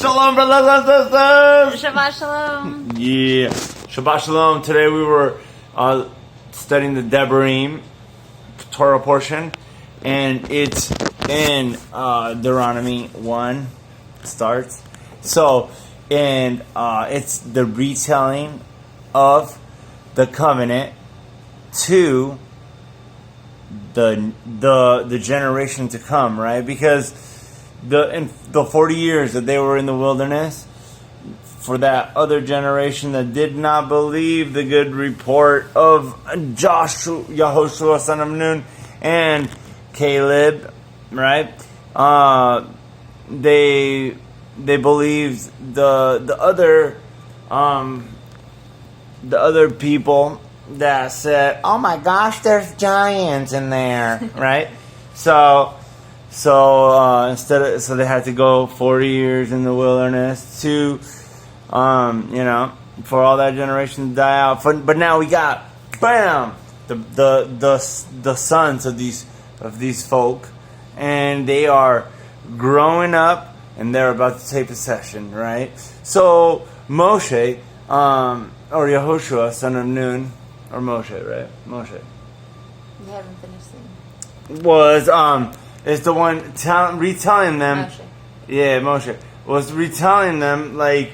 Shalom, brothers and sisters. Shabbat Shalom. Yeah, Shabbat Shalom. Today we were studying the Debarim Torah portion, and it's in Deuteronomy 1. Starts so, and it's the retelling of the covenant to the generation to come, right? Because in the 40 years that they were in the wilderness, for that other generation that did not believe the good report of Yahoshua son of Nun and Caleb, right? They believed the other people that said, "Oh my gosh, there's giants in there," right? So they had to go 40 years in the wilderness to, for all that generation to die out. But now we got, bam, the sons of these folk, and they are growing up, and they're about to take possession, right? So Moshe, or Yahoshua, son of Nun, or Moshe, right? Moshe. You haven't finished singing. Was is the one retelling them. Moshe. Yeah, Moshe was retelling them like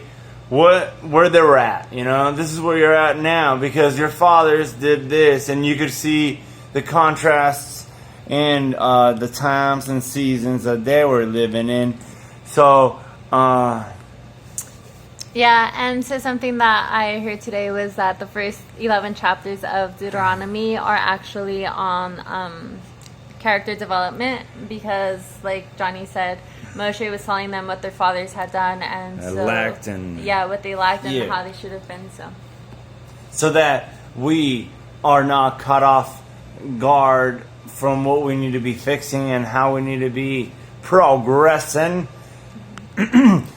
where they were at. This is where you're at now because your fathers did this, and you could see the contrasts in the times and seasons that they were living in. So, yeah, and so something that I heard today was that the first 11 chapters of Deuteronomy are actually on character development because, like Johnny said, Moshe was telling them what their fathers had done and what they lacked and how they should have been. So that we are not caught off guard from what we need to be fixing and how we need to be progressing.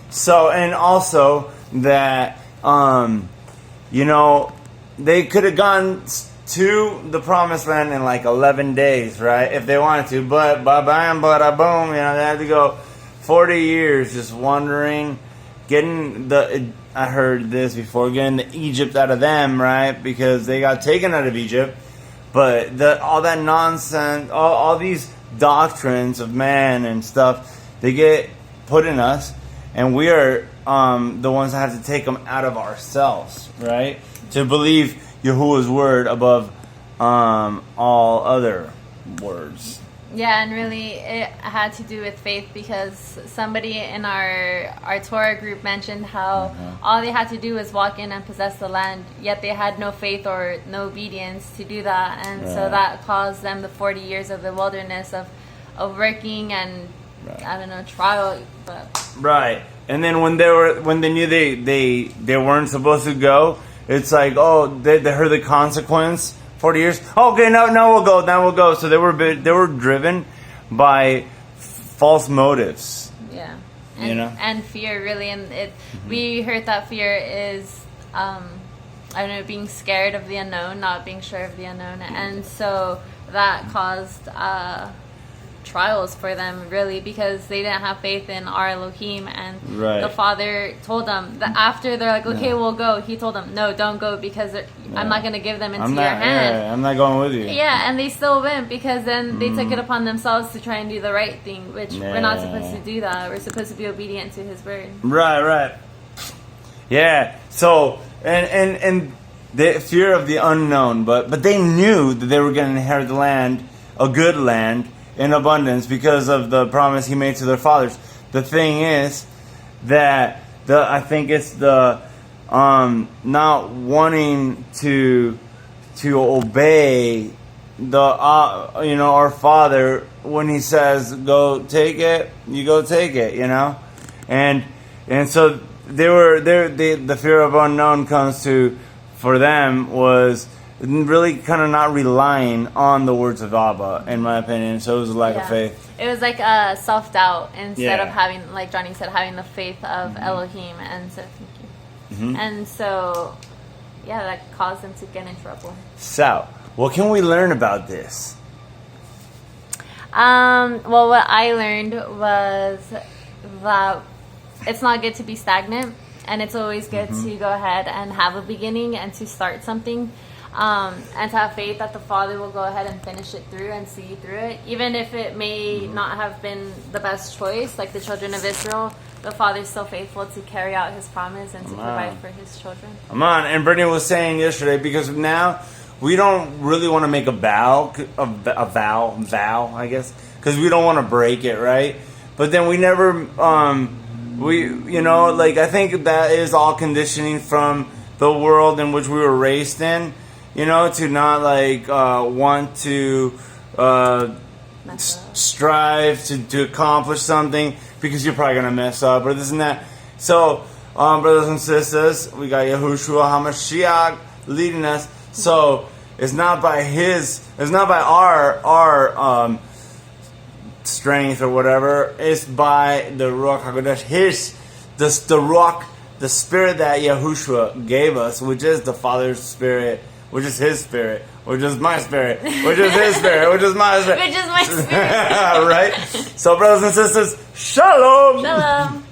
So, and also that, they could have gone to the promised land in like 11 days, right? If they wanted to, but ba-bam, ba-da-boom, they had to go 40 years just wandering, I heard this before, getting the Egypt out of them, right? Because they got taken out of Egypt, but all that nonsense, all these doctrines of man and stuff, they get put in us, and we are the ones that have to take them out of ourselves, right? To believe Yahuwah's word above all other words. Yeah, and really it had to do with faith because somebody in our Torah group mentioned how all they had to do was walk in and possess the land, yet they had no faith or no obedience to do that, and so that caused them the 40 years of the wilderness of working and trial. But right, and then when they knew they weren't supposed to go, it's like, they heard the consequence. 40 years. Okay, now we'll go. Now we'll go. So they were driven by false motives. Yeah, and fear really, and we heard that fear is being scared of the unknown, not being sure of the unknown, and so that caused trials for them really because they didn't have faith in our Elohim, and the Father told them that after they're like, okay, we'll go, he told them, no, don't go because I'm not going to give them into your hand. I'm not going with you. Yeah, and they still went because then they took it upon themselves to try and do the right thing, which we're not supposed to do that. We're supposed to be obedient to his word. Right. Yeah. So and the fear of the unknown, but they knew that they were going to inherit the land, a good land, in abundance because of the promise he made to their fathers. The thing is that I think it's the not wanting to obey our Father when he says go take it, you go take it, and so the fear of unknown comes to for them was really kind of not relying on the words of Abba, in my opinion. So it was a lack of faith. It was like a self-doubt instead of having, like Johnny said, having the faith of Elohim. And so, thank you. And so, that caused them to get in trouble. So, what can we learn about this? Well, what I learned was that it's not good to be stagnant, and it's always good to go ahead and have a beginning and to start something, and to have faith that the Father will go ahead and finish it through and see you through it, even if it may not have been the best choice, like the children of Israel. The Father's still faithful to carry out His promise and to provide for His children. Come on, and Brittany was saying yesterday, because now we don't really want to make a vow, I guess, because we don't want to break it, right? But then we never, I think that is all conditioning from the world in which we were raised in, to not want to strive to accomplish something because you're probably going to mess up or this and that. So, brothers and sisters, we got Yahushua HaMashiach leading us. So, it's not by our strength or whatever. It's by the Ruach HaKodesh, the Ruach, the Spirit that Yahushua gave us, which is the Father's Spirit, which is His Spirit, which is my Spirit, which is His Spirit, which is my Spirit. Which is my Spirit. Right? So, brothers and sisters, Shalom! Shalom.